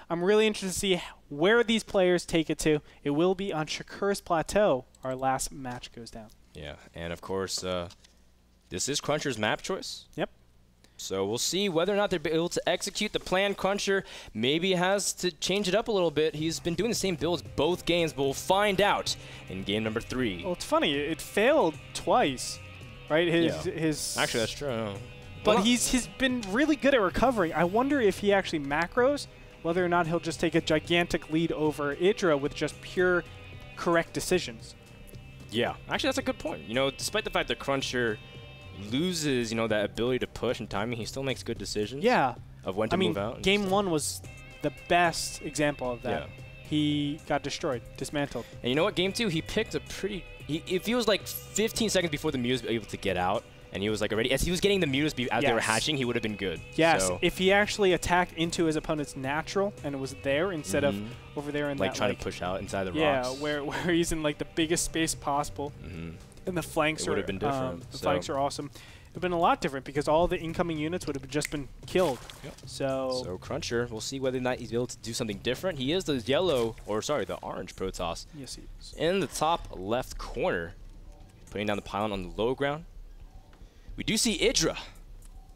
I'm really interested to see where these players take it to. It will be on Shakuras Plateau. Our last match goes down. Yeah, and of course, this is CrunCher's map choice. Yep. So we'll see whether or not they're able to execute the plan. CrunCher maybe has to change it up a little bit. He's been doing the same builds both games, but we'll find out in game number 3. Well, it's funny. It failed twice, right? Actually, that's true. But he's been really good at recovering. I wonder if he actually macros, whether or not he'll just take a gigantic lead over IdrA with just pure correct decisions. Yeah, actually, that's a good point. You know, despite the fact that CrunCher loses, you know, that ability to push and timing, he still makes good decisions. Yeah. Of when to move out. Game 1 was the best example of that. Yeah. He got destroyed, dismantled. And you know what? Game 2, he picked a pretty... It feels like 15 seconds before the Mutas were able to get out, and he was like already... As he was getting the Mutas as they were hatching, he would have been good. Yes, so. If he actually attacked into his opponent's natural and it was there instead of over there in like that... trying to push out inside the rocks. Yeah, where he's in like the biggest space possible. And the flanks would have been different. The flanks are awesome. It would have been a lot different because all the incoming units would have just been killed. Yep. So CrunCher, we'll see whether or not he's able to do something different. He is the the orange Protoss. Yes, he is. In the top left corner, putting down the pylon on the low ground. We do see IdrA,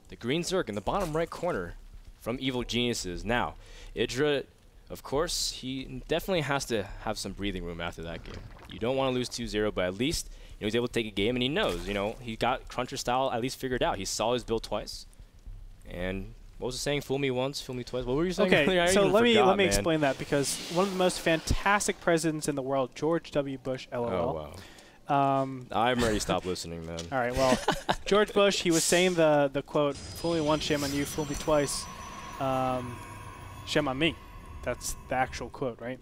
the green Zerg, in the bottom right corner from Evil Geniuses. Now, IdrA, of course, he definitely has to have some breathing room after that game. You don't want to lose 2-0, but at least he was able to take a game, and he knows, you know, he got CrunCher style at least figured out. He saw his build twice. And what was it saying? Fool me once, fool me twice. What were you saying? Okay, so let me explain that, because one of the most fantastic presidents in the world, George W. Bush, LOL. Oh, wow. I'm ready to stop listening, man. All right, well, George Bush, he was saying the quote, "Fool me once, shame on you. Fool me twice, shame on me." That's the actual quote, right?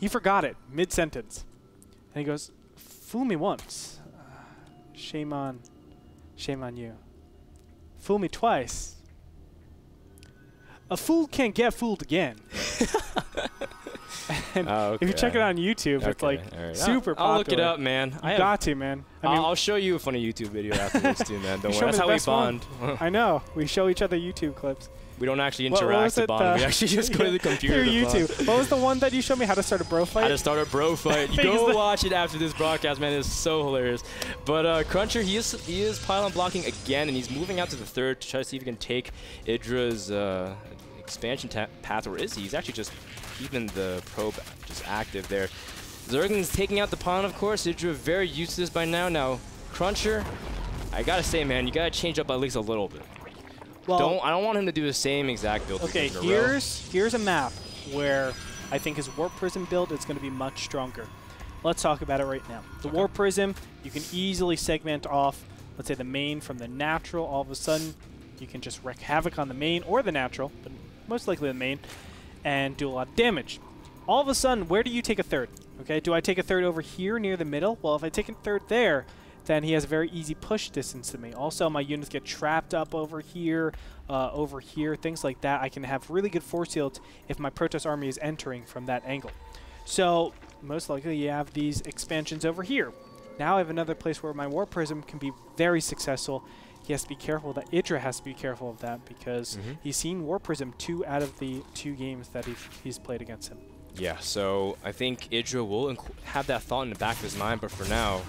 He forgot it mid-sentence, and he goes, "Fool me once, shame on you. Fool me twice, a fool can't get fooled again." And if you check it on YouTube, it's like super popular. I'll look it up, man. You got to, man. I mean, I'll show you a funny YouTube video afterwards too, man. Don't worry. That's how we bond. I know. We show each other YouTube clips. We don't actually interact to bond. We actually just go to the computer. Through YouTube. What was the one that you showed me? How to start a bro fight? How to start a bro fight. You go watch it after this broadcast, man. It's so hilarious. But CrunCher, he is pylon blocking again, and he's moving out to the third to try to see if he can take IdrA's expansion path. Or is he? He's actually just keeping the probe just active there. Zergen's taking out the pylon, of course. IdrA very used to this by now. Now, CrunCher, I gotta say, man, you gotta change up at least a little bit. Well, I don't want him to do the same exact build. Okay, here's a map where I think his Warp Prism build is going to be much stronger. Let's talk about it right now. The Warp Prism, you can easily segment off, let's say, the main from the natural. All of a sudden, you can just wreak havoc on the main or the natural, but most likely the main, and do a lot of damage. All of a sudden, where do you take a third? Okay, do I take a third over here near the middle? Well, if I take a third there, then he has a very easy push distance to me. Also, my units get trapped up over here, things like that. I can have really good force fields if my Protoss army is entering from that angle. So, most likely you have these expansions over here. Now I have another place where my Warp Prism can be very successful. He has to be careful that IdrA has to be careful of that, because he's seen Warp Prism 2 out of the 2 games that he's played against him. Yeah, so I think IdrA will have that thought in the back of his mind, but for now,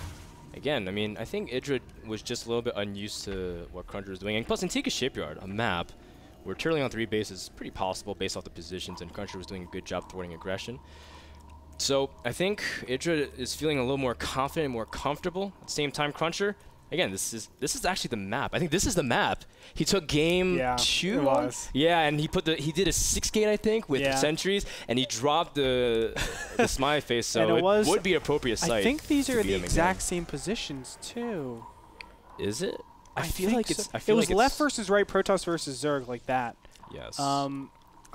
again, I mean, I think IdrA was just a little bit unused to what CrunCher was doing. And plus, Antigua Shipyard, a map where turtling on 3 bases is pretty possible based off the positions, and CrunCher was doing a good job thwarting aggression. So I think IdrA is feeling a little more confident and more comfortable. At the same time, CrunCher, again, this is actually the map. I think this is the map. He took game 2. It was. Yeah, and he did a 6-gate, I think, with sentries, and he dropped the smiley face, so it would be appropriate site. I think these are the exact same positions too. Is it? I feel like it's. It was left versus right, Protoss versus Zerg, like that. Yes.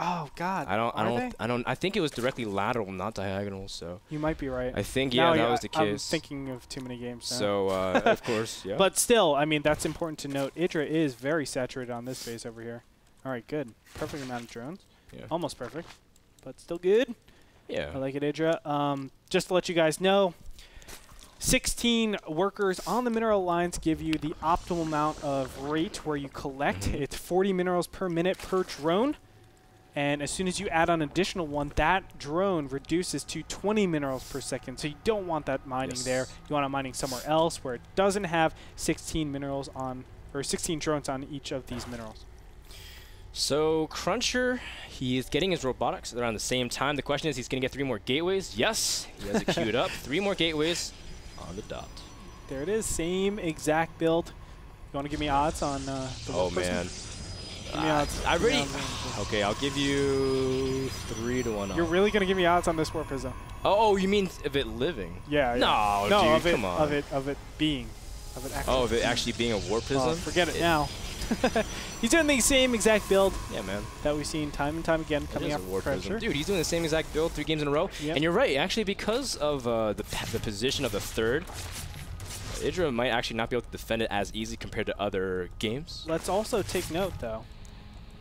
Oh God. I think it was directly lateral, not diagonal. So you might be right. I think that was the case. I'm thinking of too many games now. So of course, yeah. But still, I mean, that's important to note. IdrA is very saturated on this base over here. All right, good. Perfect amount of drones. Yeah. Almost perfect, but still good. Yeah. I like it, IdrA. Just to let you guys know, 16 workers on the mineral lines give you the optimal amount of rate where you collect. It's 40 minerals per minute per drone. And as soon as you add on an additional one, that drone reduces to 20 minerals per second. So you don't want that mining there. You want it mining somewhere else where it doesn't have 16 minerals on, or 16 drones on each of these minerals. So CrunCher, he is getting his robotics around the same time. The question is, he's going to get 3 more gateways. Yes, he has it queued up. 3 more gateways on the dot. There it is, same exact build. You want to give me odds on the Oh, man. Give me odds. I really... Okay, I'll give you 3-1. You're really going to give me odds on this War Prism? Oh, you mean of it living? Yeah. No, no, dude, come on. Of it being. Of it actually. Oh, of it actually being a War Prism? Oh, forget it now. He's doing the same exact build. Yeah, man. That we've seen time and time again coming out from CrunCher. Dude, he's doing the same exact build 3 games in a row. Yep. And you're right, actually, because of the position of the third, IdrA might actually not be able to defend it as easy compared to other games. Let's also take note, though.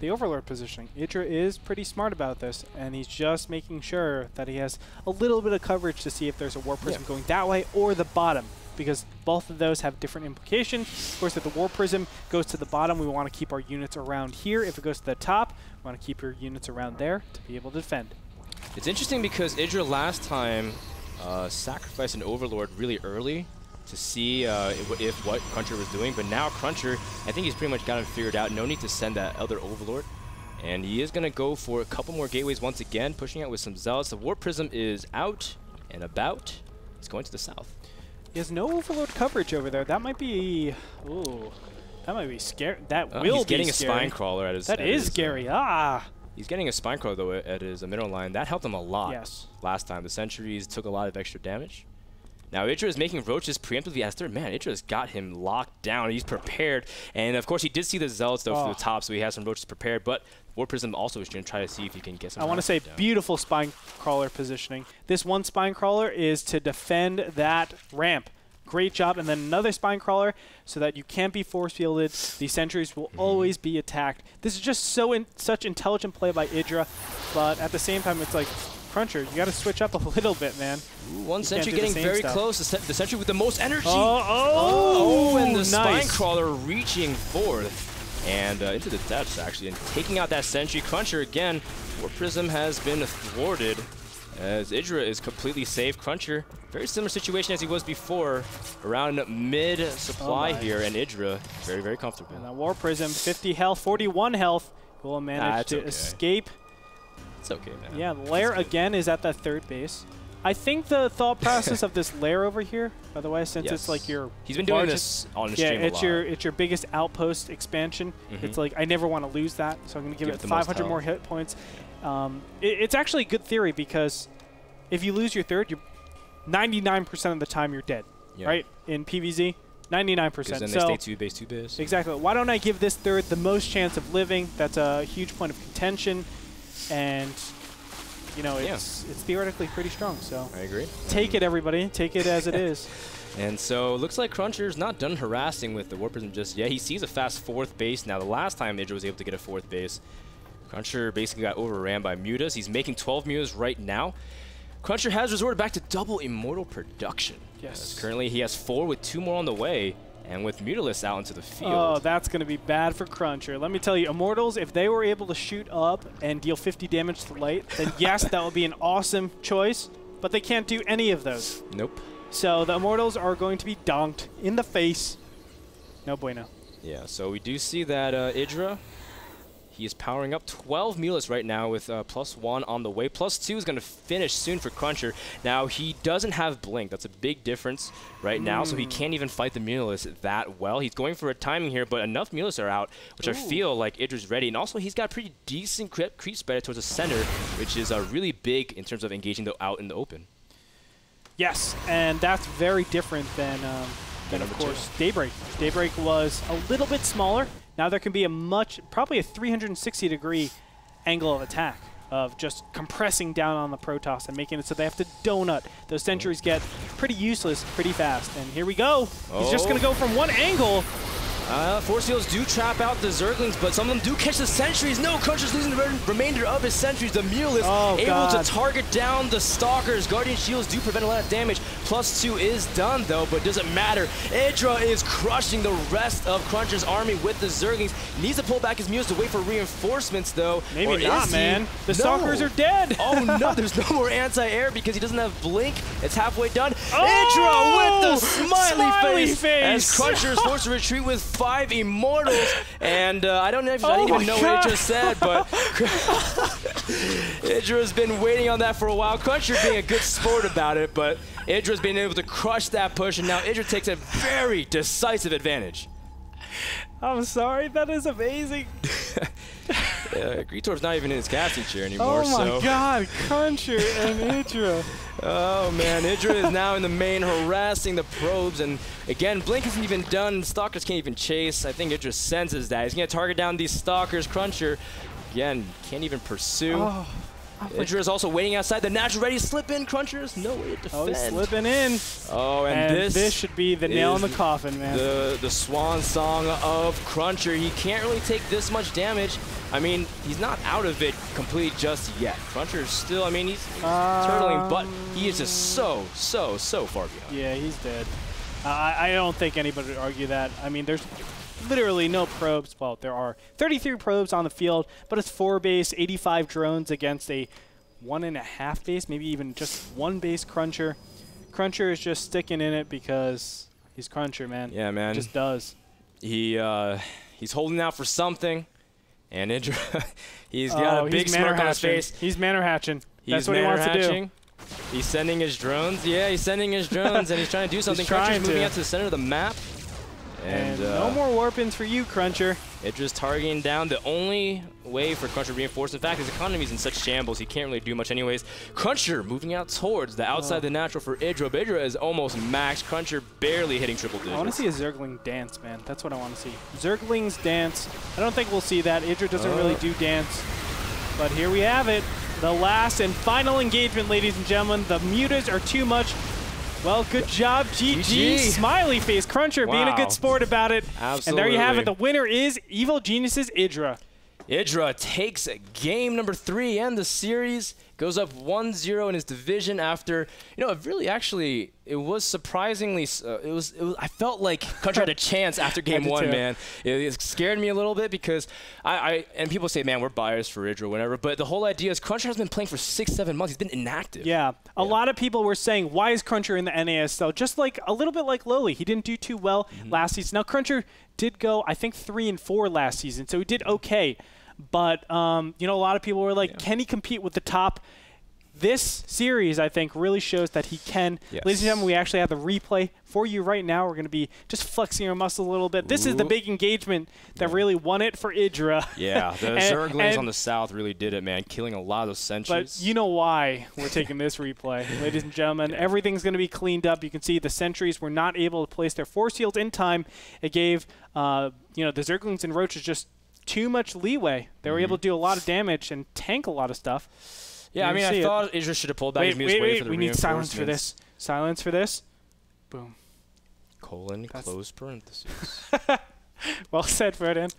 The Overlord positioning. IdrA is pretty smart about this, and he's just making sure that he has a little bit of coverage to see if there's a War Prism going that way or the bottom, because both of those have different implications. Of course, if the War Prism goes to the bottom, we want to keep our units around here. If it goes to the top, we want to keep your units around there to be able to defend. It's interesting because IdrA last time sacrificed an Overlord really early to see if what CrunCher was doing, but now CrunCher, I think he's pretty much got him figured out. No need to send that other Overlord, and he is going to go for a couple more gateways once again, pushing out with some Zealots. The War Prism is out and about. It's going to the south. He has no Overlord coverage over there. That might be... Ooh. That might be scary. That will be scary. He's getting a Spine Crawler at his... That is scary. He's getting a Spine Crawler, though, at his mineral line. That helped him a lot last time. The Sentries took a lot of extra damage. Now, IdrA is making Roaches preemptively as third. Man, IdrA's got him locked down. He's prepared. And, of course, he did see the Zealots, though, for the top, so he has some Roaches prepared. But War Prism also is going to try to see if he can get some... I want to say beautiful Spine Crawler positioning. This one Spine Crawler is to defend that ramp. Great job. And then another Spine Crawler so that you can't be force-fielded. These Sentries will always be attacked. This is just such intelligent play by IdrA. But at the same time, it's like... CrunCher, you got to switch up a little bit, man. Ooh, one Sentry getting very close. The Sentry with the most energy. And the Spine Crawler reaching forth and into the depths, actually, and taking out that Sentry. CrunCher again. War Prism has been thwarted as IdrA is completely safe. CrunCher, very similar situation as he was before, around mid-supply here, and IdrA very, very comfortable. And the War Prism, 50 health, 41 health, will manage to escape. It's okay, man. Yeah, the lair again is at that third base. I think the thought process of this lair over here, by the way, since it's like your he's been doing this on the stream a lot. it's your biggest outpost expansion. It's like I never want to lose that, so I'm going to give it 500 more hit points. It's actually a good theory because if you lose your third, you're 99% of the time you're dead, right? In PvZ, 99%. Because then they stay two base. Exactly. Why don't I give this third the most chance of living? That's a huge point of contention. And, you know, it's theoretically pretty strong. So I agree. Take it, everybody. Take it as it is. And so looks like CrunCher's not done harassing with the War Prism just yet. He sees a fast 4th base. Now, the last time IdrA was able to get a 4th base, CrunCher basically got overran by Mutas. He's making 12 Mutas right now. CrunCher has resorted back to double Immortal production. Yes. Currently, he has 4 with 2 more on the way. And with Mutalists out into the field. Oh, that's going to be bad for CrunCher. Let me tell you, Immortals, if they were able to shoot up and deal 50 damage to light, then yes, that would be an awesome choice. But they can't do any of those. Nope. So the Immortals are going to be donked in the face. No bueno. Yeah, so we do see that IdrA, he is powering up 12 Mutalists right now with +1 on the way. +2 is going to finish soon for CrunCher. Now, he doesn't have Blink. That's a big difference right now, so he can't even fight the Mutalists that well. He's going for a timing here, but enough Mutalists are out, which I feel like IdrA's ready. And also, he's got a pretty decent creep spread towards the center, which is really big in terms of engaging out in the open. Yes, and that's very different than of course, Daybreak. Daybreak was a little bit smaller. Now there can be probably a 360-degree angle of attack of just compressing down on the Protoss and making it so they have to donut. Those Sentries get pretty useless pretty fast. And here we go. He's just going to go from one angle. Force Fields do trap out the Zerglings, but some of them do catch the sentries. No, CrunCher's losing the remainder of his sentries. The Mule is able to target down the Stalkers. Guardian Shields do prevent a lot of damage. +2 is done, though, but doesn't matter. IdrA is crushing the rest of CrunCher's army with the Zerglings. He needs to pull back his Mules to wait for reinforcements, though. Maybe not, man. The Stalkers are dead. Oh, no, there's no more anti-air because he doesn't have Blink. It's halfway done. IdrA with the smiley face as CrunCher is forced to retreat with 5 Immortals. And I don't even know what IdrA said, but IdrA's been waiting on that for a while. CrunCher being a good sport about it, but IdrA's been able to crush that push, and now IdrA takes a very decisive advantage. I'm sorry, that is amazing. Gretorp's not even in his casting chair anymore. Oh my god, CrunCher and IdrA. Oh man, IdrA is now in the main harassing the probes, and again, Blink isn't even done. Stalkers can't even chase. I think IdrA senses that. He's going to target down these Stalkers. CrunCher, again, can't even pursue. IdrA is also waiting outside. The natural ready to slip in. CrunCher is no way to defend. Oh, he's slipping in. Oh, and this should be the nail in the coffin, man. The swan song of CrunCher. He can't really take this much damage. I mean, he's not out of it completely just yet. CrunCher is still, I mean, he's turtling, but he is just so far behind. Yeah, he's dead. I don't think anybody would argue that. I mean, there's literally no probes. Well, there are 33 probes on the field, but it's 4 base, 85 drones against a 1.5 base, maybe even just 1 base CrunCher. CrunCher is just sticking in it because he's CrunCher, man. Yeah, man. He just does. He's holding out for something, and IdrA, he's got a big smirk on his face. He's manor hatching. That's what he wants to do. He's sending his drones. Yeah, he's sending his drones, and he's trying to do something. CrunCher's moving out to the center of the map. And no more warp-ins for you, CrunCher. IdrA's targeting down. The only way for CrunCher to reinforce, in fact, his economy's in such shambles, he can't really do much anyways. CrunCher moving out towards the outside of the natural for IdrA. But IdrA is almost maxed. CrunCher barely hitting triple digits. I want to see a Zergling dance, man. That's what I want to see. Zerglings dance. I don't think we'll see that. IdrA doesn't really do dance. But here we have it. The last and final engagement, ladies and gentlemen. The mutas are too much. Well, good job, GG. Smiley face. CrunCher being a good sport about it. Absolutely. And there you have it. The winner is Evil Genius's IdrA. IdrA takes game number 3 and the series. Goes up 1-0 in his division after, you know, it was surprisingly, I felt like CrunCher had a chance after game 1, man. It scared me a little bit because and people say, man, we're biased for IdrA or whatever, but the whole idea is CrunCher has been playing for 6-7 months. He's been inactive. Yeah. A lot of people were saying, why is CrunCher in the NASL? Just like a little bit like Lowly. He didn't do too well last season. Now, CrunCher did go, I think, 3-4 last season, so he did okay. But, you know, a lot of people were like, can he compete with the top? This series, I think, really shows that he can. Yes. Ladies and gentlemen, we actually have the replay for you right now. We're going to be just flexing our muscles a little bit. This is the big engagement that really won it for IdrA. Yeah, the Zerglings on the south really did it, man, killing a lot of those sentries. But you know why we're taking this replay. Ladies and gentlemen, everything's going to be cleaned up. You can see the sentries were not able to place their force fields in time. It gave you know, the Zerglings and Roaches just too much leeway. They were able to do a lot of damage and tank a lot of stuff. Yeah, I mean, I thought IdrA should have pulled back his music away for the we need silence for this. Silence for this. Boom. Close parentheses. Well said, Frodan.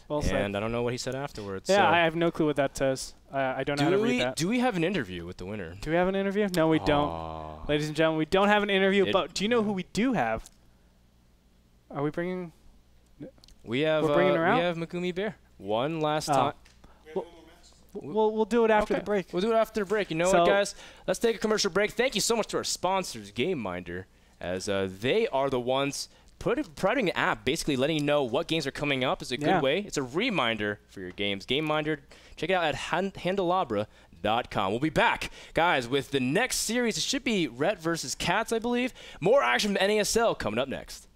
Well said. And I don't know what he said afterwards. Yeah, so. I have no clue what that says. I don't know how to read that. Do we have an interview with the winner? Do we have an interview? No, we don't. Ladies and gentlemen, we don't have an interview, but do you know who we do have? Are we bringing... We're bringing her out? We have Megumi Bear. One last time. We'll do it after the break. We'll do it after the break. You know what, guys? Let's take a commercial break. Thank you so much to our sponsors, GameMinder, as they are the ones providing the app, basically letting you know what games are coming up. Is a good way. It's a reminder for your games. GameMinder, check it out at handelabra.com. We'll be back, guys, with the next series. It should be Ret versus Cats, I believe. More action from NASL coming up next.